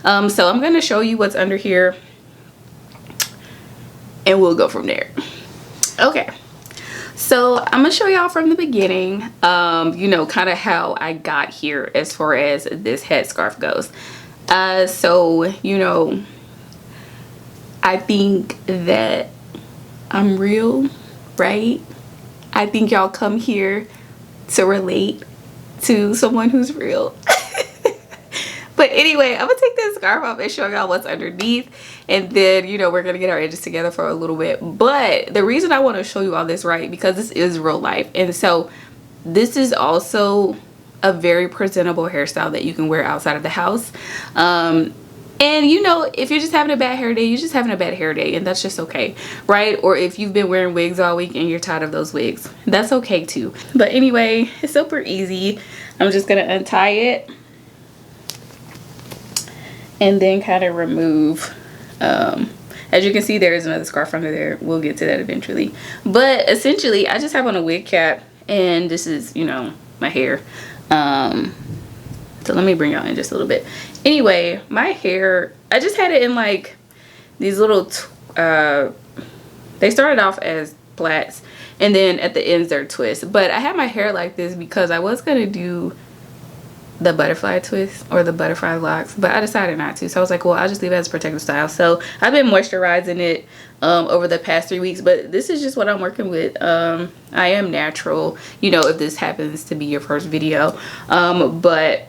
So I'm gonna show you what's under here and we'll go from there. Okay, so I'm gonna show y'all from the beginning, you know, kind of how I got here as far as this headscarf goes. So, you know, I think that I'm real, right? I think y'all come here to relate to someone who's real. But anyway, I'm gonna take this scarf off and show y'all what's underneath, and then, you know, we're gonna get our edges together for a little bit. But the reason I want to show you all this, right, because this is real life, and so this is also a very presentable hairstyle that you can wear outside of the house. And you know, if you're just having a bad hair day, you're just having a bad hair day, and that's just okay, right? Or if you've been wearing wigs all week and you're tired of those wigs, that's okay too. But anyway, it's super easy. I'm just gonna untie it and then kind of remove. As you can see, there is another scarf under there. We'll get to that eventually. But essentially, I just have on a wig cap, and this is, you know, my hair. So let me bring y'all in just a little bit. Anyway, my hair, I just had it in like these little they started off as plaits, and then at the ends they're twists. But I had my hair like this because I was gonna do the butterfly twist or the butterfly locks, but I decided not to. So I was like, well, I'll just leave it as a protective style. So I've been moisturizing it over the past 3 weeks, but this is just what I'm working with. I am natural, you know, if this happens to be your first video, but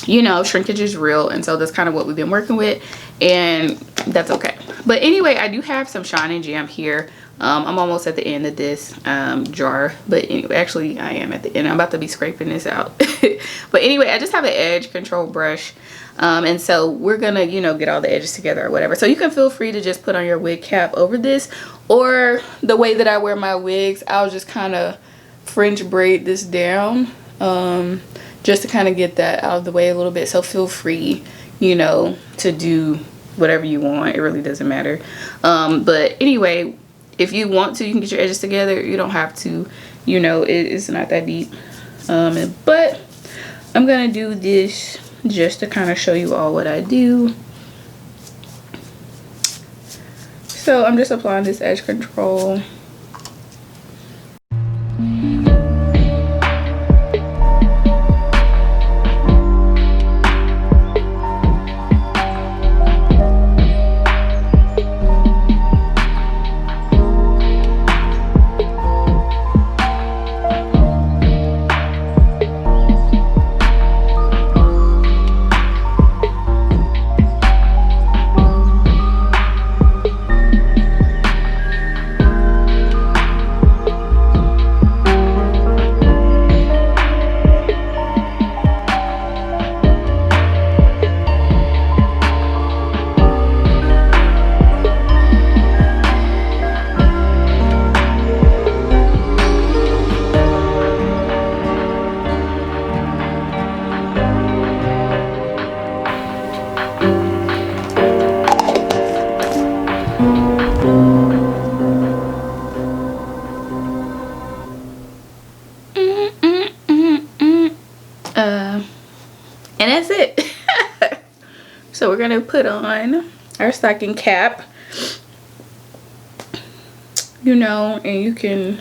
you know, shrinkage is real, and so that's kind of what we've been working with, and that's okay. But anyway, I do have some Shine and Jam here. I'm almost at the end of this jar, but anyway, actually I am at the end. I'm about to be scraping this out. But anyway, I just have an edge control brush, and so we're gonna, you know, get all the edges together or whatever. So you can feel free to just put on your wig cap over this, or the way that I wear my wigs, I'll just kind of French braid this down, just to kind of get that out of the way a little bit. So feel free, you know, to do whatever you want. It really doesn't matter. But anyway, if you want to, you can get your edges together. You don't have to, you know, it's not that deep. But I'm gonna do this just to kind of show you all what I do. So I'm just applying this edge control. And that's it. So we're gonna put on our stocking cap, you know, and you can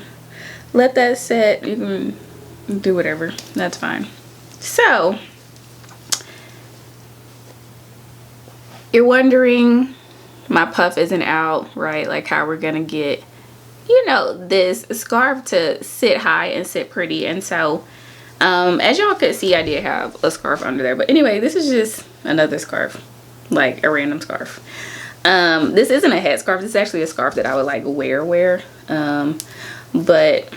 let that set. You can do whatever, that's fine. So you're wondering, my puff isn't out, right? Like how we're gonna get, you know, this scarf to sit high and sit pretty. And so as y'all could see, I did have a scarf under there, but anyway, this is just another scarf, like a random scarf. This isn't a headscarf. This is actually a scarf that I would like wear. But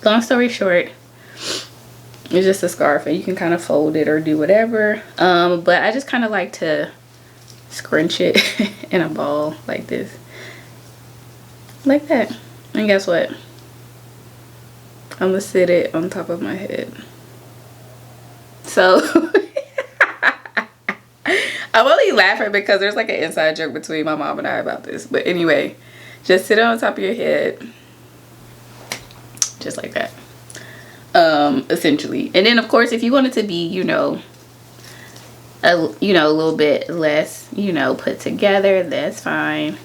long story short, it's just a scarf, and you can kind of fold it or do whatever. But I just kind of like to scrunch it in a ball like this, like that. And guess what? I'm gonna sit it on top of my head. So I'm only laughing because there's like an inside joke between my mom and I about this. But anyway, just sit it on top of your head, just like that, essentially. And then of course, if you want it to be, you know, you know, a little bit less, you know, put together, that's fine.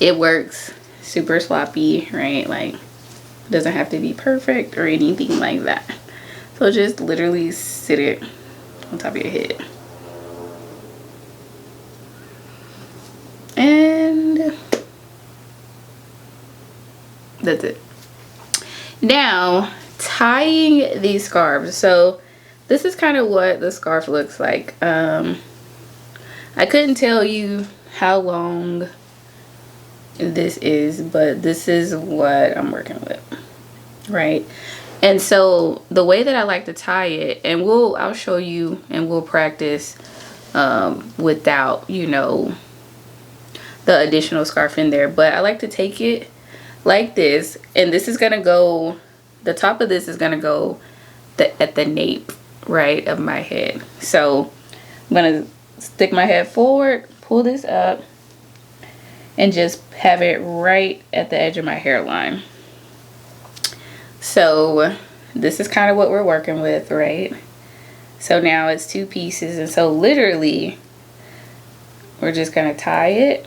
It works super sloppy, right? Like, it doesn't have to be perfect or anything like that. So just literally sit it on top of your head. And that's it. Now, tying these scarves. So this is kind of what the scarf looks like. I couldn't tell you how long this is, but this is what I'm working with, right? And so the way that I like to tie it, and I'll show you and we'll practice without, you know, the additional scarf in there, but I like to take it like this, and this is gonna go, the top of this is gonna go at the nape, right, of my head. So I'm gonna stick my head forward, pull this up, and just have it right at the edge of my hairline. So this is kind of what we're working with, right? So now it's 2 pieces, and so literally we're just gonna tie it.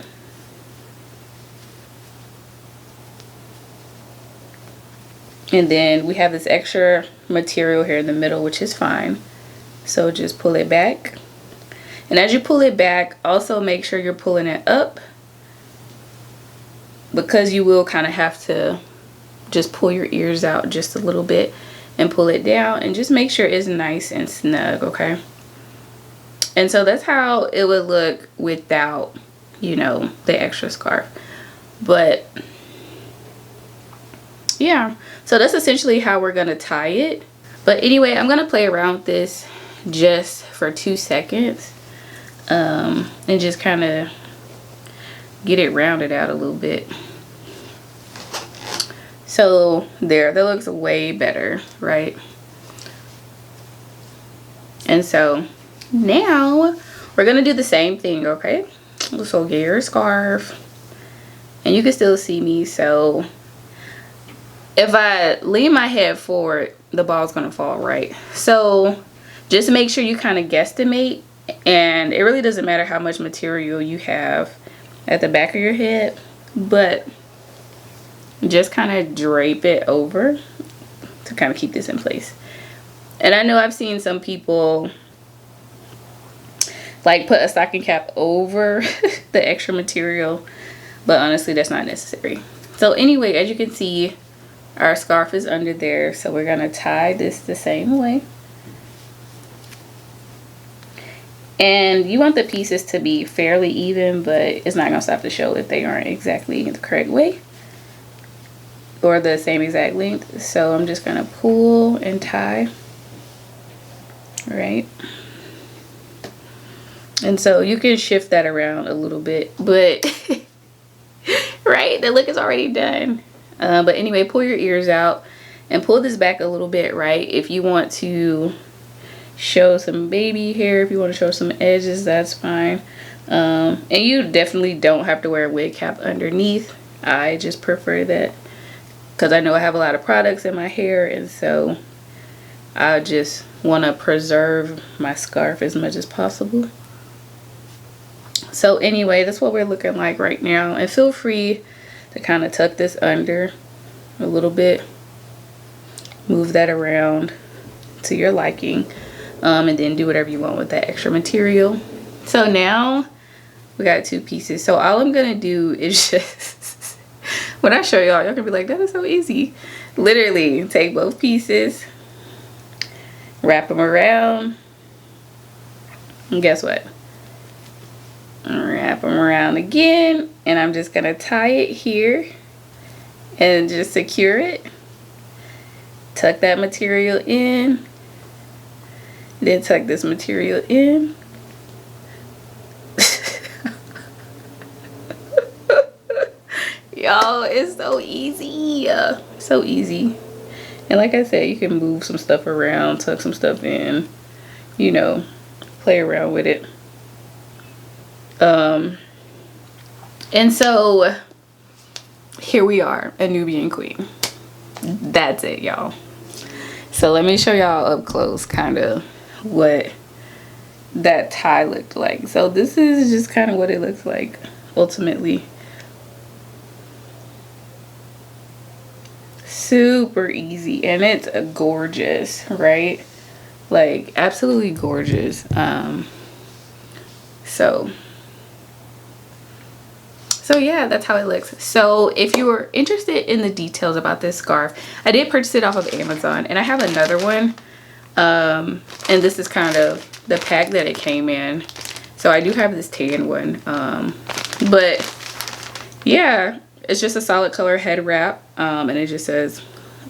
And then we have this extra material here in the middle, which is fine. So just pull it back. And as you pull it back, also make sure you're pulling it up, because you will kind of have to just pull your ears out just a little bit and pull it down, and just make sure it's nice and snug, okay? And so that's how it would look without, you know, the extra scarf. But yeah, so that's essentially how we're gonna tie it. But anyway, I'm gonna play around with this just for 2 seconds and just kind of get it rounded out a little bit. So there, that looks way better, right? And so now we're gonna do the same thing, okay? So get your scarf, and you can still see me. So if I lean my head forward, the ball's gonna fall, right? So just make sure you kind of guesstimate, and it really doesn't matter how much material you have at the back of your head, but just kind of drape it over to kind of keep this in place. And I know I've seen some people like put a stocking cap over the extra material, but honestly that's not necessary. So anyway, as you can see, our scarf is under there, so we're gonna tie this the same way. And you want the pieces to be fairly even, but it's not gonna stop the show if they aren't exactly the correct way or the same exact length. So I'm just gonna pull and tie, right? And so you can shift that around a little bit, but right, the look is already done. But anyway, pull your ears out and pull this back a little bit, right? If you want to show some baby hair, if you want to show some edges, that's fine. And you definitely don't have to wear a wig cap underneath. I just prefer that because I know I have a lot of products in my hair, and so I just want to preserve my scarf as much as possible. So anyway, that's what we're looking like right now, and feel free to kind of tuck this under a little bit, move that around to your liking, and then do whatever you want with that extra material. So now we got 2 pieces. So all I'm gonna do is just when I show y'all can be like, that is so easy. Literally take both pieces, wrap them around, and guess what? Wrap them around again, and I'm just gonna tie it here and just secure it. Tuck that material in, then tuck this material in. Y'all, it's so easy, so easy. And like I said, you can move some stuff around, tuck some stuff in, you know, play around with it. And so here we are, a Nubian queen. That's it, y'all. So let me show y'all up close kind of what that tie looked like. So this is just kind of what it looks like ultimately. Super easy, and it's gorgeous, right? Like absolutely gorgeous. So yeah, that's how it looks. So if you were interested in the details about this scarf, I did purchase it off of Amazon, and I have another one. And this is kind of the pack that it came in. So I do have this tan one. But yeah, it's just a solid color head wrap. And it just says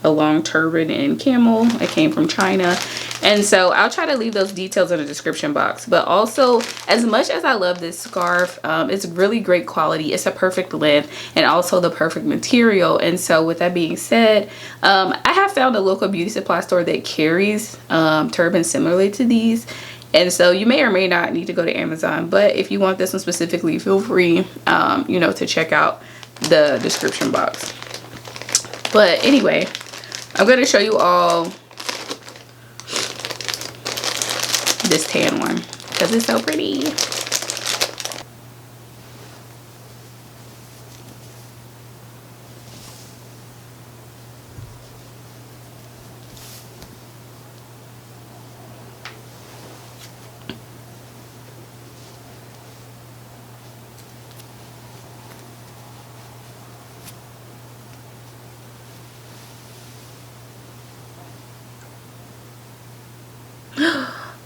a long turban in camel. It came from China. And so I'll try to leave those details in the description box. But also, as much as I love this scarf, it's really great quality. It's a perfect length and also the perfect material. And so with that being said, I have found a local beauty supply store that carries turbans similarly to these. And so you may or may not need to go to Amazon. But if you want this one specifically, feel free, you know, to check out the description box. But anyway, I'm going to show you all this tan one because it's so pretty.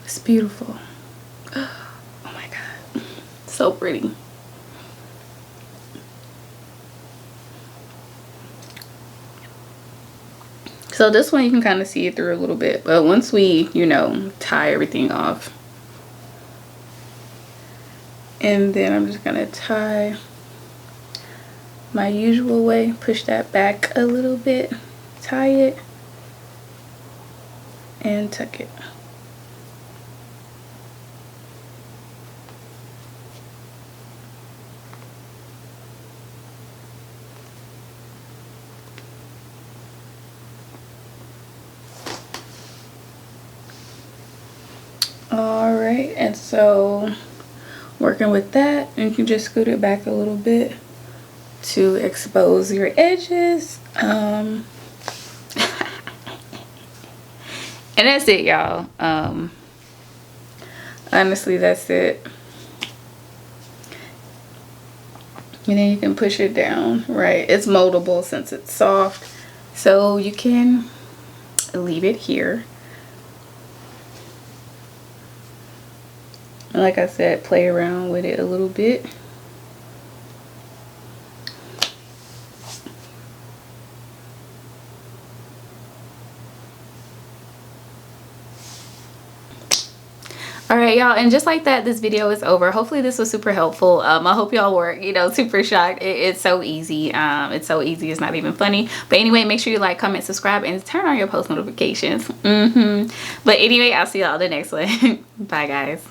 It's beautiful. Oh my god, so pretty. So this one you can kind of see it through a little bit, but once we, you know, tie everything off, and then I'm just gonna tie my usual way, push that back a little bit, tie it, and tuck it. All right, and so working with that, you can just scoot it back a little bit to expose your edges. And that's it, y'all. Honestly, that's it. And then you can push it down, right? It's moldable since it's soft, so you can leave it here. And like I said, play around with it a little bit. All right, y'all, and just like that, this video is over. Hopefully this was super helpful. I hope y'all were, you know, super shocked. It's so easy. It's so easy, it's not even funny. But anyway, make sure you like, comment, subscribe, and turn on your post notifications. But anyway, I'll see y'all in the next one. Bye, guys.